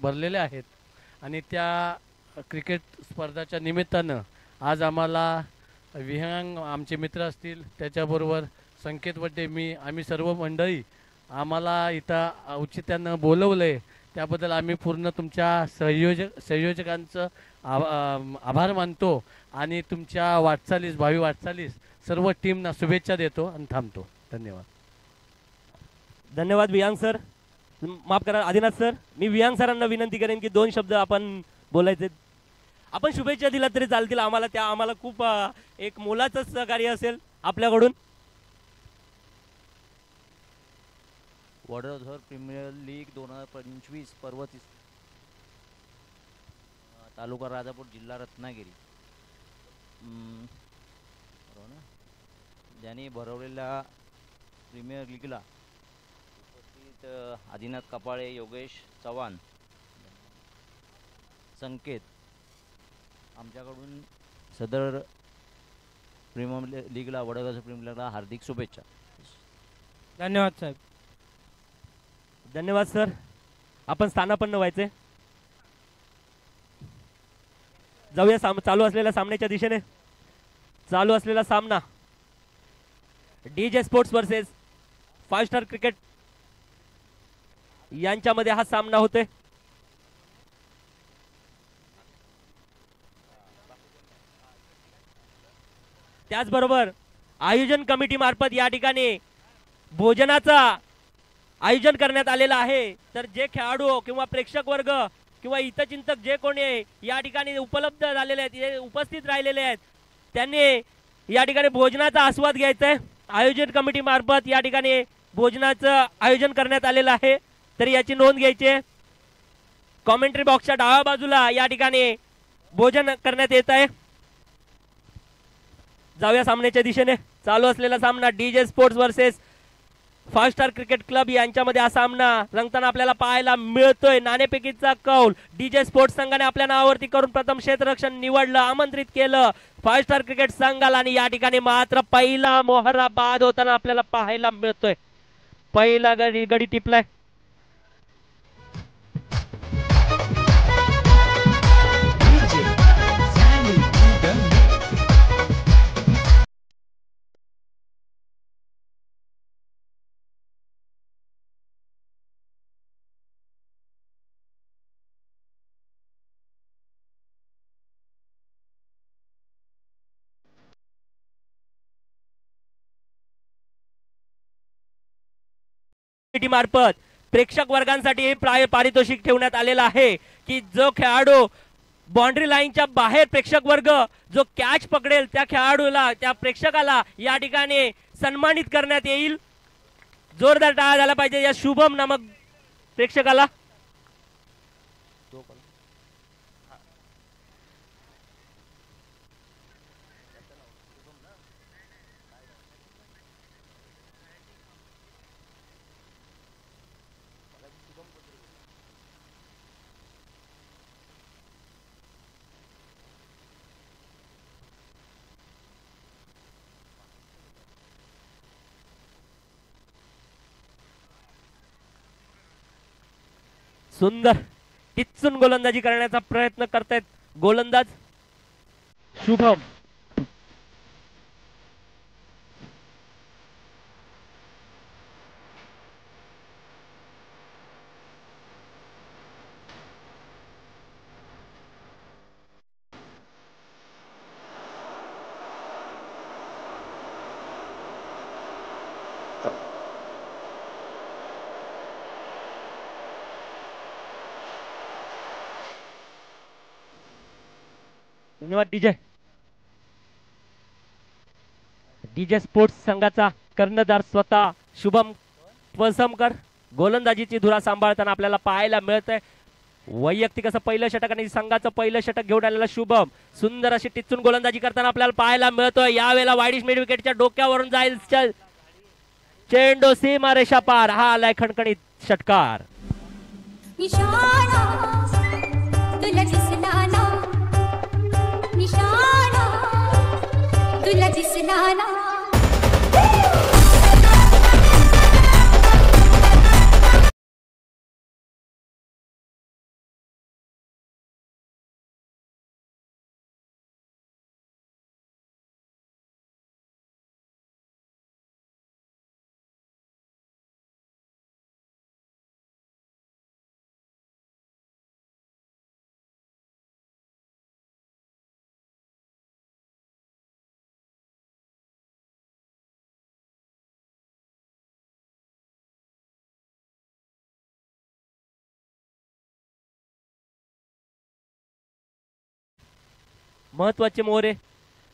भरलेले आहेत आणि त्या क्रिकेट स्पर्धाच्या निमित्तानं आज आम्हाला विहंग आमचे मित्र असतील, त्याच्याबरोबर संकेत वड्डे, आम्ही सर्व मंडळी आम्हाला इथं औचित्यानं बोलवलं आहे. त्याबद्दल आम्ही पूर्ण तुमच्या संयोजकांचं आभार मानतो आणि तुमच्या वाटचालीस, भावी वाटचालीस सर्व टीमना शुभेच्छा देतो आणि थांबतो. धन्यवाद. धन्यवाद वियांग सर. माफ करा आदिनाथ सर, मी वियांग सरांना विनंती करेन की 2 शब्द आपण बोलायचे. आपण शुभेच्छा दिला तरी चालतील आम्हाला, त्या आम्हाला खूप एक मोलाचं सहकार्य असेल आपल्याकडून. वडोदरा प्रीमियर लीग 2025 पर्व तालुका राजापूर जिल्हा रत्नागिरी बरोबर ना, ज्यांनी भरवलेल्या प्रीमियर लीगला उपस्थित आदिनाथ कपाळे, योगेश चव्हाण, संकेत, आमच्याकडून सदर प्रीमियर लीगला, वडोदरा प्रीमियर लीगला हार्दिक शुभेच्छा. धन्यवाद साहेब. धन्यवाद सर. आपण स्थानापन्न व्हायचे. जाऊया चालू असलेल्या सामन्याच्या दिशेने. चालू असलेला सामना DJ sports versus 5 star cricket यांच्यामध्ये हा सामना होते. त्याचबरोबर आयोजन कमिटी मार्फत या ठिकाणी भोजनाचा आयोजन करण्यात आलेला आहे. तर जे खेळाडू किंवा प्रेक्षक वर्ग किंवा हितचिंतक जे कोणी या ठिकाणी उपलब्ध झालेले आहेत, उपस्थित राहिलेले आहेत, त्यांनी या ठिकाणी भोजनाचा आस्वाद घ्यायचा आहे. आयोजन कमिटी मार्फत या ठिकाणी भोजनाचं आयोजन करण्यात आलेलं आहे, तर याची नोंद घ्यायची आहे. कॉमेंट्री बॉक्सच्या डाव्या बाजूला या ठिकाणी भोजन करण्यात येत आहे. जाऊया सामन्याच्या दिशेने. चालू असलेला सामना DJ sports versus 5 star cricket club यांच्यामध्ये हा सामना रंगताना आपल्याला पाहायला मिळतोय. नाणेफेकीचा कौल डीजे स्पोर्ट्स संघाने आपल्या नावावरती करून प्रथम क्षेत्ररक्षण निवडलं, आमंत्रित केलं 5 स्टार क्रिकेट संघाला, आणि या ठिकाणी मात्र पहिला मोहरा बाद होताना आपल्याला पाहायला मिळतोय. पहिला गडी टिपलाय. मार्फत प्रेक्षक वर्गांसाठी हे पारितोषिक ठेवण्यात आलेलं आहे की जो खेळाडू बाउंड्री लाईनच्या बाहेर प्रेक्षक वर्ग जो कॅच पकडेल त्या खेळाडूला, त्या प्रेक्षकाला या ठिकाणी सन्मानित करण्यात येईल. जोरदार टाळ्या झाला पाहिजे या शुभम नामक प्रेक्षकाला. सुंदर टिचून गोलंदाजी करण्याचा प्रयत्न करतायत गोलंदाज शुभम. धन्यवाद डीजे स्पोर्ट्स संघाचा कर्णधार स्वतः शुभम पसमकर गोलंदाजीची धुरा सांभाळताना आपल्याला पाहायला मिळत आहे. वैयक्तिक असं पहिलं षटक आणि संघाचं पहिलं षटक घेऊन आलेला शुभम सुंदर अशी टिचून गोलंदाजी करताना आपल्याला पाहायला मिळतोय. यावेळेला वाईडिश मिड विकेटच्या डोक्यावरून जाईल चेंडू सीमा रेषा पार. हा आलाय खणखणीत षटकार. तुला दिसला ना महत्वाचे मोहरे.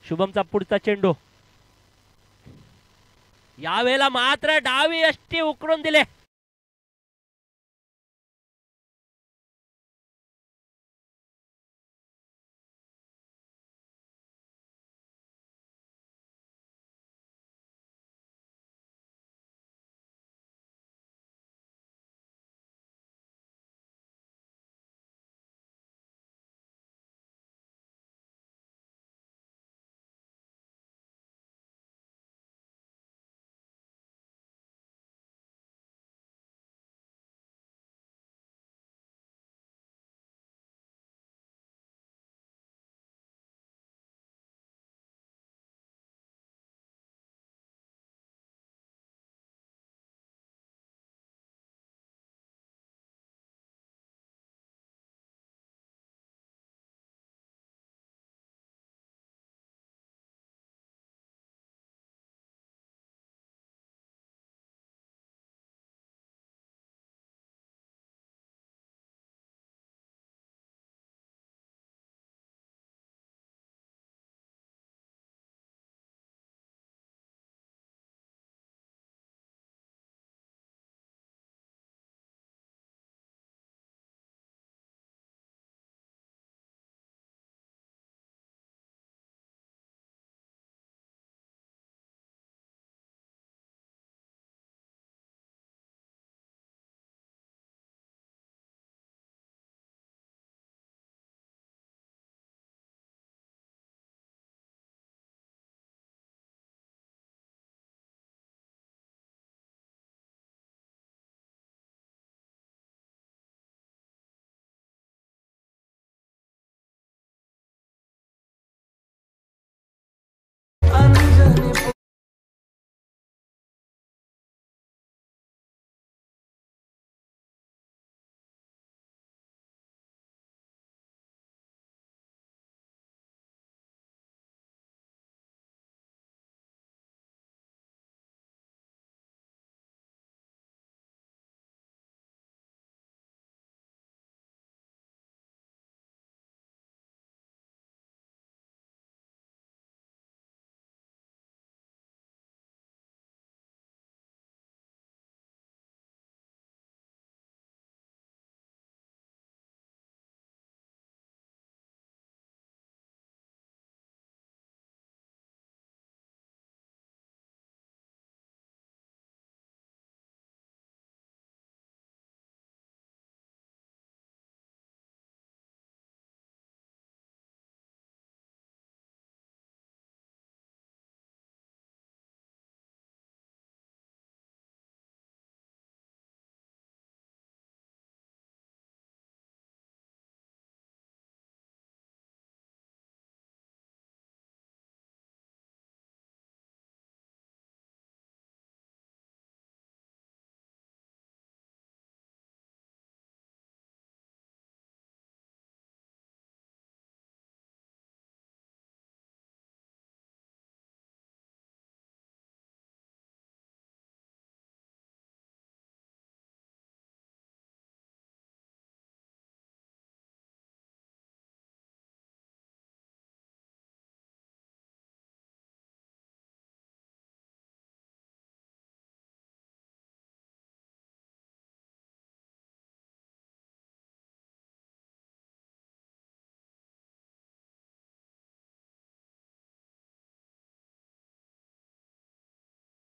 शुभमचा पुढचा चेंडू. यावेळेला मात्र डावी यष्टी उकळून दिले.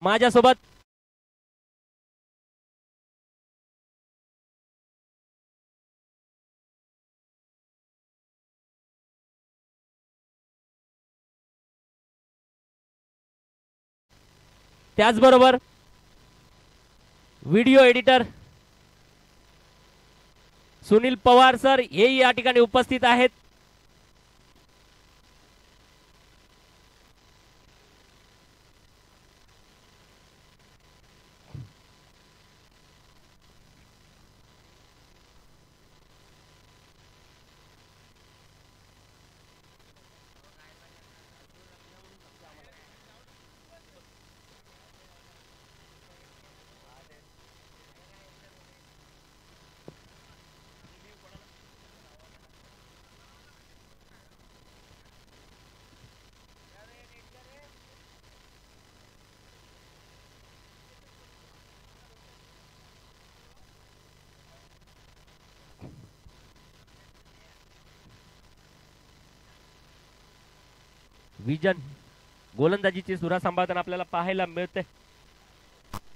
माझ्यासोबत त्याचबरोबर video editor Sunil Pawar sir हेही या ठिकाणी उपस्थित आहेत. विजन गोलंदाजीची सुरा सांभाळताना आपल्याला पाहायला मिळते.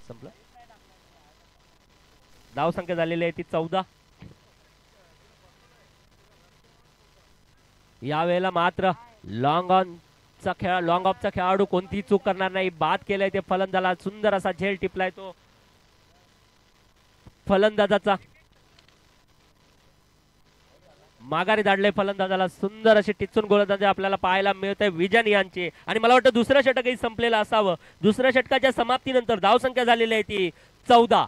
संपलं. धाव संख्या झालेली आहे ती 14. यावेळेला मात्र लॉंग ऑफचा खेळाडू कोणतीही चूक करणार नाही. बाद केलाय ते फलंदाला. सुंदर असा झेल टिपलाय तो फलंदाजाचा. माघारी धाडले फलंदाजाला. सुंदर अशी टिचून गोलंदाजी आपल्याला पाहायला मिळते विजन यांचे. आणि मला वाटतं दुसरं षटकही संपलेलं असावं. दुसऱ्या षटकाच्या समाप्तीनंतर धावसंख्या झालेली आहे ती 14.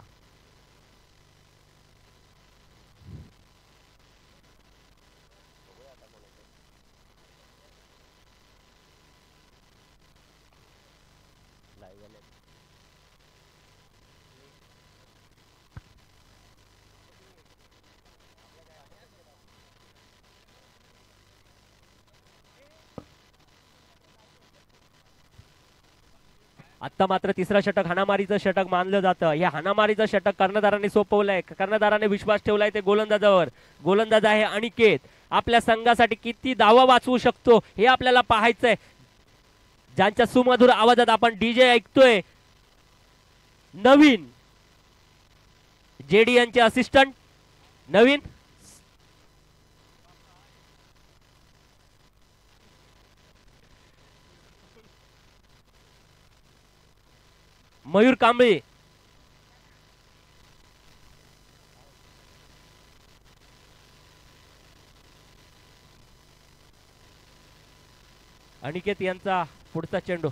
आता मात्र तिसरं षटक हाणामारीचं षटक मानलं जातं. हे हाणामारीचं षटक कर्णधाराने सोपवलंय. कर्णधाराने विश्वास ठेवलाय ते गोलंदाजावर. गोलंदाज आहे अनिकेत. आपल्या संघासाठी किती धावा वाचवू शकतो हे आपल्याला पाहायचंय. ज्यांच्या सुमधुर आवाजात आपण डीजे ऐकतोय, नवीन जेडी यांचे असिस्टंट नवीन मयूर कांबळे. अनिकेत यांचा पुढचा चेंडू.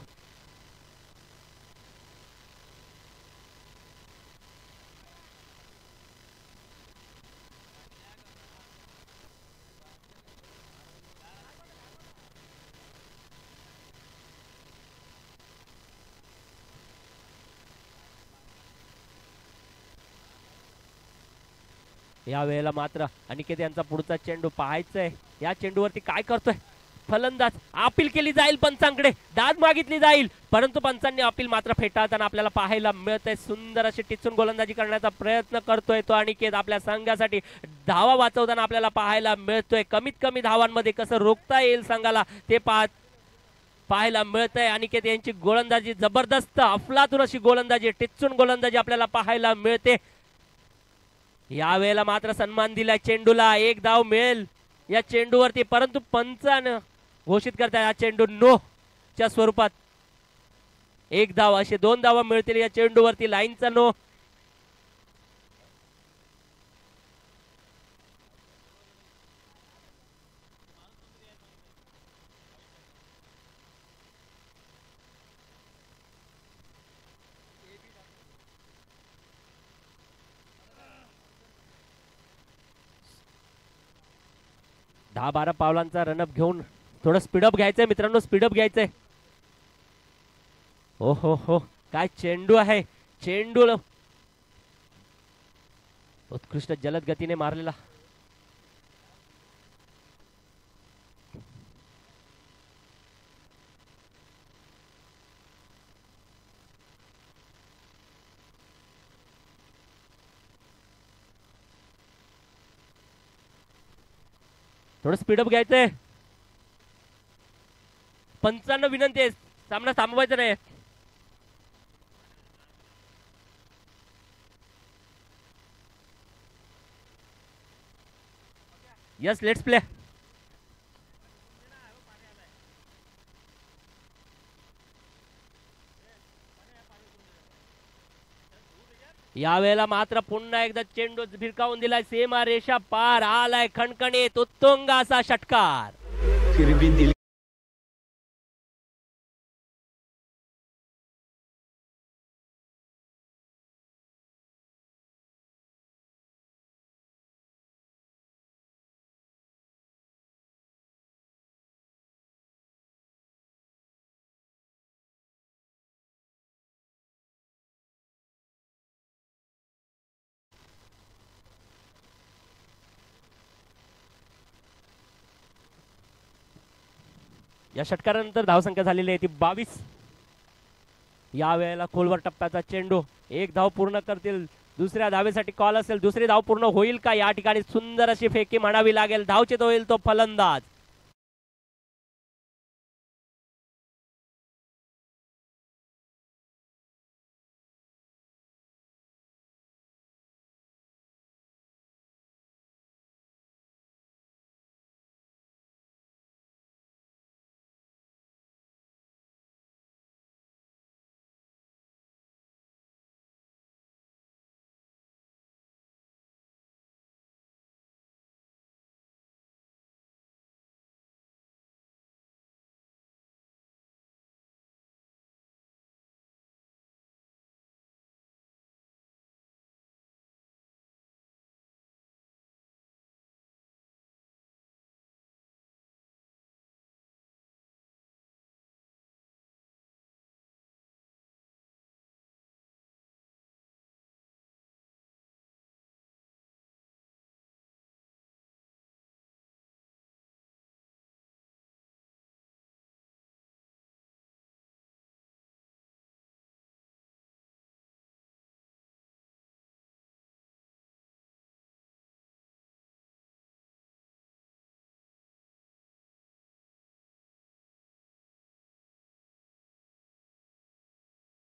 या वेळेला मात्र अनिकेत यांचा पुढचा चेंडू पाहायचंय. या चेंडूवरती काय करतोय फलंदाज. अपील केली जाईल पंचांकडे, दाद मागितली जाईल, परंतु पंचांनी अपील मात्र फेटाळताना आपल्याला पाहायला मिळतंय. सुंदर अशी टिचून गोलंदाजी करण्याचा प्रयत्न करतोय तो अनिकेत. आपल्या संघासाठी धावा वाचवताना आपल्याला पाहायला मिळतोय. कमीत कमी धावांमध्ये कसं रोखता येईल संघाला ते पाहायला मिळतंय. अनिकेत यांची गोलंदाजी जबरदस्त अफलातून अशी गोलंदाजी, टिचून गोलंदाजी आपल्याला पाहायला मिळते. यावेळेला मात्र सन्मान दिलाय चेंडूला. एक धाव मिळेल या चेंडूवरती, परंतु पंचानं घोषित करताय हा चेंडू नो च्या स्वरूपात. एक धाव, असे 2 धावा मिळतील या चेंडूवरती. लाईनचा नो. दहा 12 पावलांचा रनअप घेऊन थोडं स्पीडअप घ्यायचंय मित्रांनो, स्पीडअप घ्यायचंय. हो हो हो, काय चेंडू आहे. चेंडू उत्कृष्ट जलद गतीने मारलेला. थोडं स्पीडअप घ्यायचंय. पंचांना विनंती आहे, सामना थांबवायचा नाही. Yes, let's play. यावेळेला मात्र पुन्हा एकदा चेंडू भिरकावून दिलाय. सीमा रेषा पार आलाय खणखणीत उत्तुंग असा षटकार. या षटकारानंतर धावसंख्या झालेली आहे ती 22. या वेळेला खोलवर टप्प्याचा चेंडू. एक धाव पूर्ण करतील, दुसऱ्या धावेसाठी कॉल असेल. दुसरी धाव पूर्ण होईल का या ठिकाणी सुंदर अशी फेकी म्हणावी लागेल. धावचेत होईल तो फलंदाज.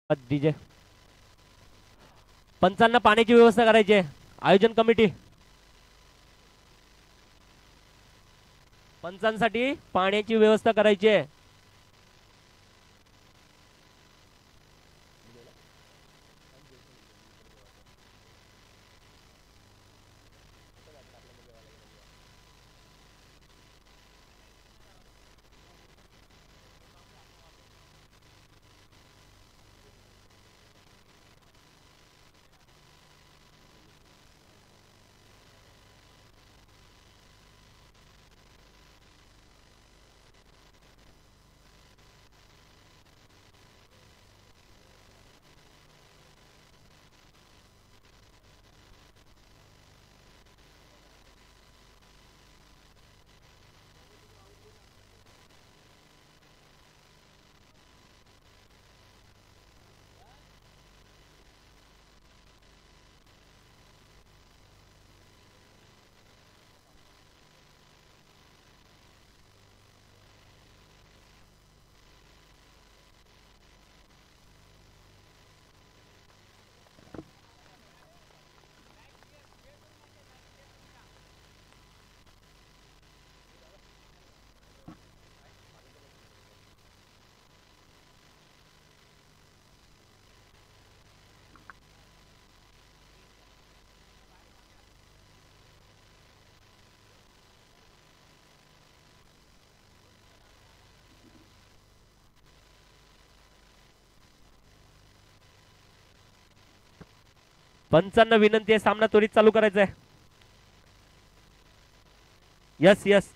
डीजे पंचांना पाण्याची व्यवस्था करायची आहे. आयोजन कमिटी पंचांसाठी पाण्याची व्यवस्था करायची आहे. पंचांना विनंती आहे, सामना त्वरित चालू करायचा आहे. यस यस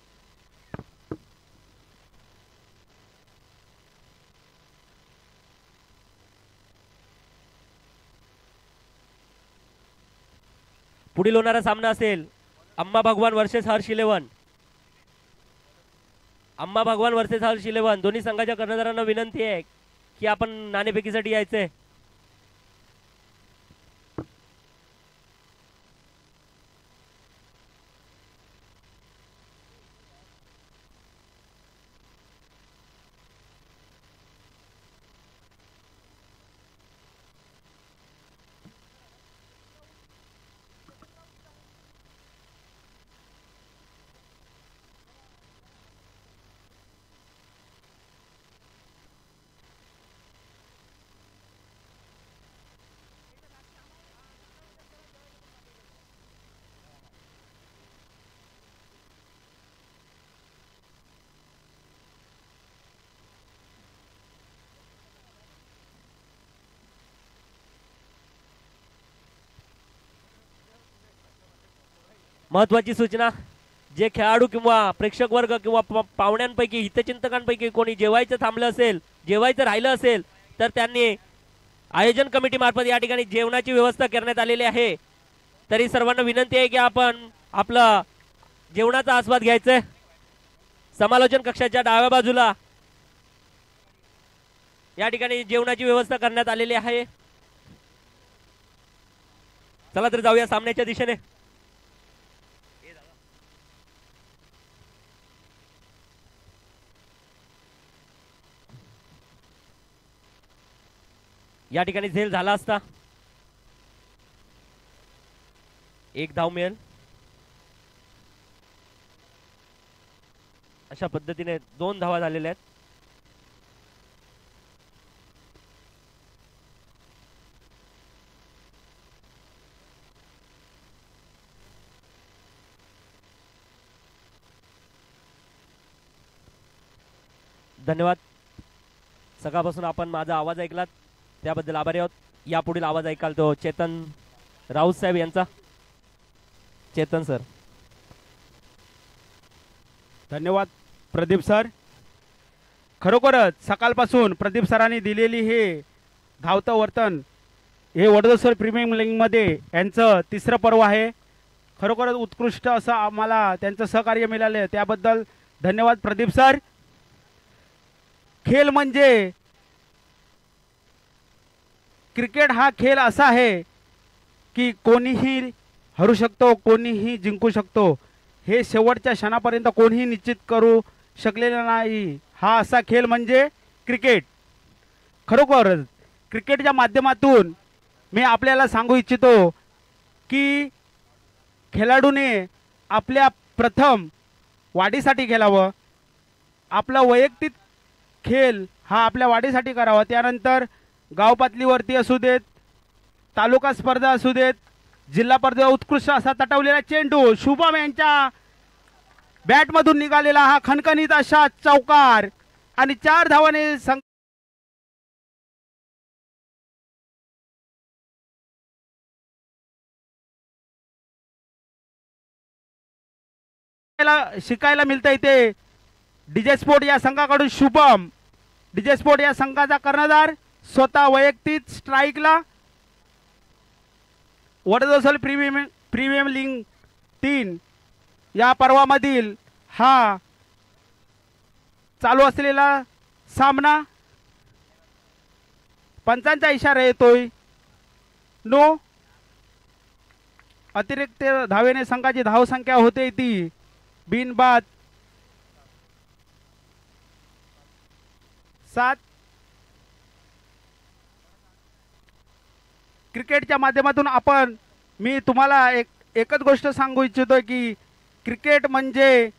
पुढील होणारा सामना असेल अम्मा भगवान वर्सेस हर्ष 11. अम्मा भगवान वर्सेस हर्ष 11. दोन्ही संघाच्या कर्णधारांना विनंती आहे की आपण नाणेफेकीसाठी यायचंय. महत्वाची सूचना, जे खेळाडू किंवा प्रेक्षक वर्ग किंवा पाहुण्यांपैकी हितचिंतकांपैकी कोणी जेवायचं थांबलं असेल, जेवायचं राहिलं असेल, तर त्यांनी आयोजन कमिटी मार्फत या ठिकाणी जेवणाची व्यवस्था करण्यात आलेली आहे. तरी सर्वांना विनंती आहे की आपण आपला जेवणाचा आस्वाद घ्यायचा आहे. समालोचन कक्षाच्या डाव्या बाजूला या ठिकाणी जेवणाची व्यवस्था करण्यात आलेली आहे. चला तर जाऊया सामन्याच्या दिशेने. या ठिकाणी झेल झाला असता एक धाव मिळेल. अशा पद्धतीने 2 धावा झालेल्या आहेत. धन्यवाद. सकाळपासून आपण माझा आवाज ऐकलात त्याबद्दल आभारी आहोत. यापुढील आवाज ऐकाल तो चेतन राऊत साहेब यांचा. चेतन सर. धन्यवाद प्रदीप सर. खरोखरच सकाळपासून प्रदीप सरांनी दिलेली हे धावतं वर्तन, हे वडोदर प्रीमियम लीगमध्ये यांचं 3रं पर्व आहे. खरोखरच उत्कृष्ट असं आम्हाला त्यांचं सहकार्य मिळालं, त्याबद्दल धन्यवाद प्रदीप सर. खेळ म्हणजे क्रिकेट हा खेळ असा आहे की कोणीही हरू शकतो, कोणीही जिंकू शकतो. हे शेवटच्या क्षणापर्यंत कोणीही निश्चित करू शकलेला नाही. हा असा खेळ म्हणजे क्रिकेट. खरोखरच क्रिकेटच्या माध्यमातून मी आपल्याला सांगू इच्छितो की खेळाडूने आपल्या प्रथम वाढीसाठी खेळावं, आपला वैयक्तिक खेळ हा आपल्या वाढीसाठी करावा, त्यानंतर गाव पातळीवरती असू देत, तालुका स्पर्धा असू देत, जिल्हा स्पर्धा उत्कृष्ट असा तटवलेला चेंडू शुभम यांच्या बॅटमधून निघालेला हा खणखणीत अशा चौकार आणि 4 धावाने शिकायला मिळतं इथे डीजे स्पोर्ट या संघाकडून शुभम, डीजे स्पोर्ट या संघाचा कर्णधार स्वतः वैयक्तिक स्ट्राईकला वडोदरा प्रीमियम लीग 3 या पर्वामधील हा चालू असलेला सामना पंचांचा इशारा येतोय नो. अतिरिक्त धावेने संघाची धावसंख्या होते ती बिनबाद 7. क्रिकेटच्या माध्यमातून मी तुम्हाला एकच गोष्ट सांगू इच्छितो की क्रिकेट म्हणजे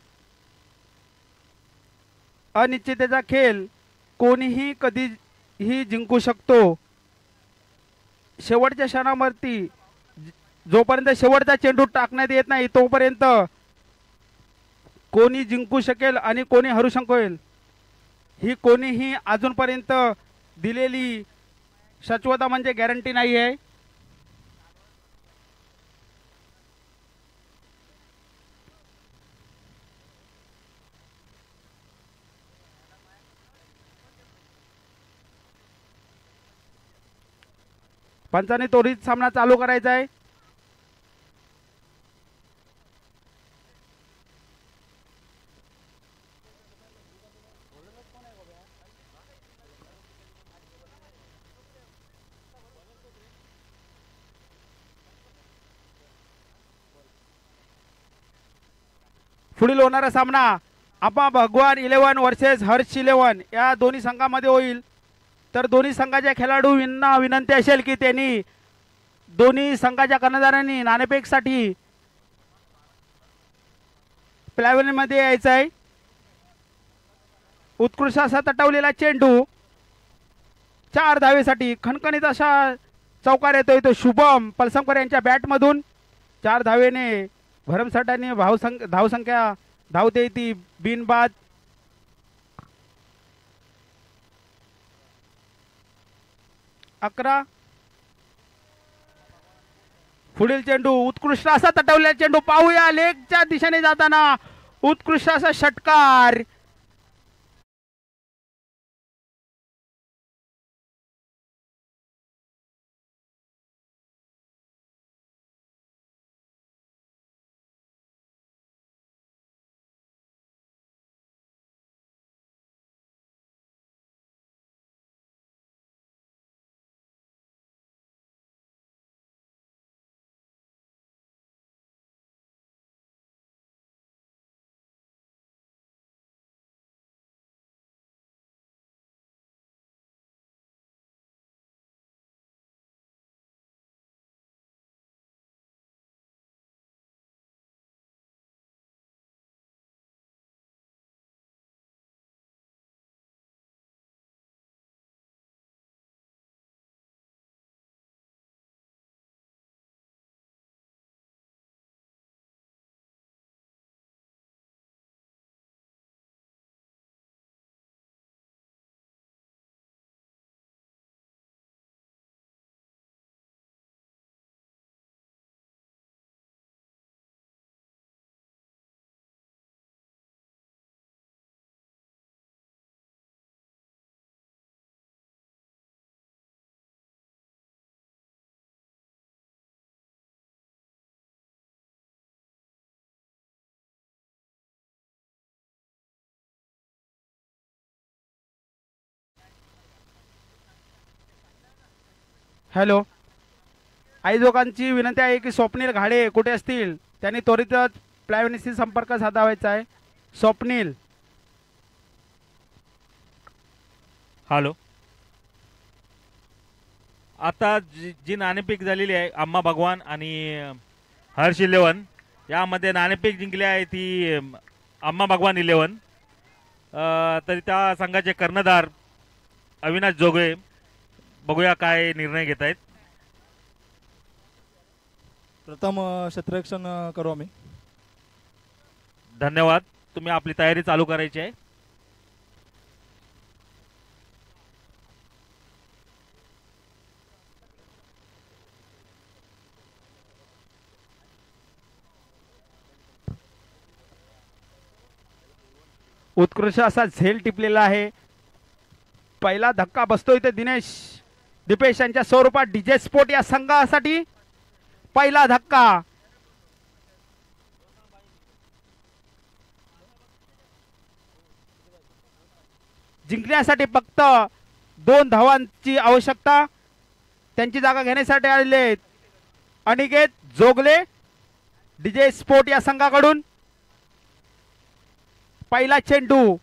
अनिश्चिततेचा खेळ, कोणीही कधीही जिंकू शकतो. शेवटच्या क्षणावरती जोपर्यंत शेवटचा चेंडू टाकण्यात येत नाही तोपर्यंत कोणी जिंकू शकेल आणि कोणी हरू शकेल ही कोणीही अजूनपर्यंत दिलेली शाश्वता म्हणजे गॅरंटी नाही आहे. पंचाने त्वरित सामना चालू करायचा आहे. पुढील होणारा सामना आपा भगवान 11 वर्सेस हर्ष 11 या दोन्ही संघामध्ये होईल. तर दोन्ही संघाच्या खेळाडूंना विनंती असेल की त्यांनी दोन्ही संघाच्या कर्णधारांनी नाणेफेकसाठी प्लॅव्हनमध्ये यायचं आहे. उत्कृष्ट असा तटवलेला चेंडू 4 धावेसाठी खणखणीत असा चौकार येतोय तो शुभम पलसमकर यांच्या बॅटमधून. 4 धावेने भरमसाठाने धावसंख्या धावते ती बिनबाद. अकरा. पुढील चेंडू उत्कृष्ट असा तटवलेला चेंडू पाहूया लेगच्या दिशेने जाताना उत्कृष्ट असा षटकार. हॅलो, आयोजकांची विनंती आहे की स्वप्नील घाडे कुठे असतील त्यांनी त्वरितच प्लॅव्हनशी संपर्क साधावायचा आहे. स्वप्नील. हॅलो. आता जी नाणेफेक झालेली आहे आम्हा भगवान आणि हर्ष 11 यामध्ये नाणेफेक जिंकली आहे ती आम्हा भगवान 11. तरी त्या संघाचे कर्णधार अविनाश जोगळे, बघूया काय निर्णय घेत आहेत. प्रथम क्षेत्ररक्षण करू आम्ही. धन्यवाद. तुम्ही आपली तयारी चालू करायची आहे. उत्कृष्ट असा झेल टिपलेला आहे. पहिला धक्का बसतोय ते दीपेश यांच्या स्वरूपात डीजे स्पोर्ट या संघासाठी पहिला धक्का. जिंकण्यासाठी फक्त 2 धावांची आवश्यकता. त्यांची जागा घेण्यासाठी आलेले अनिकेत जोगले डीजे स्पोर्ट या संघाकडून. पहिला चेंडू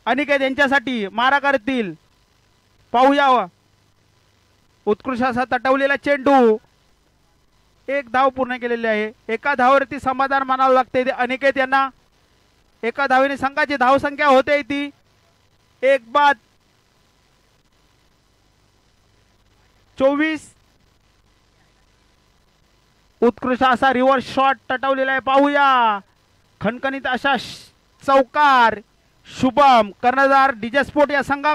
अनिकेत यांच्यासाठी मारा करतील. पाहूया. उत्कृष्ट असा तटवलेला चेंडू. 1 धाव पूर्ण केलेली आहे. एका धावावरती समाधान मानावं लागते अनिकेत यांना. एका धावेने संघाची धावसंख्या होते ती 1 बाद 24. उत्कृष्ट असा रिव्हर्स शॉट तटवलेला आहे. पाहूया. खणखणीत अशा चौकार. शुभम कर्णधार डीजे स्पोर्ट या संघा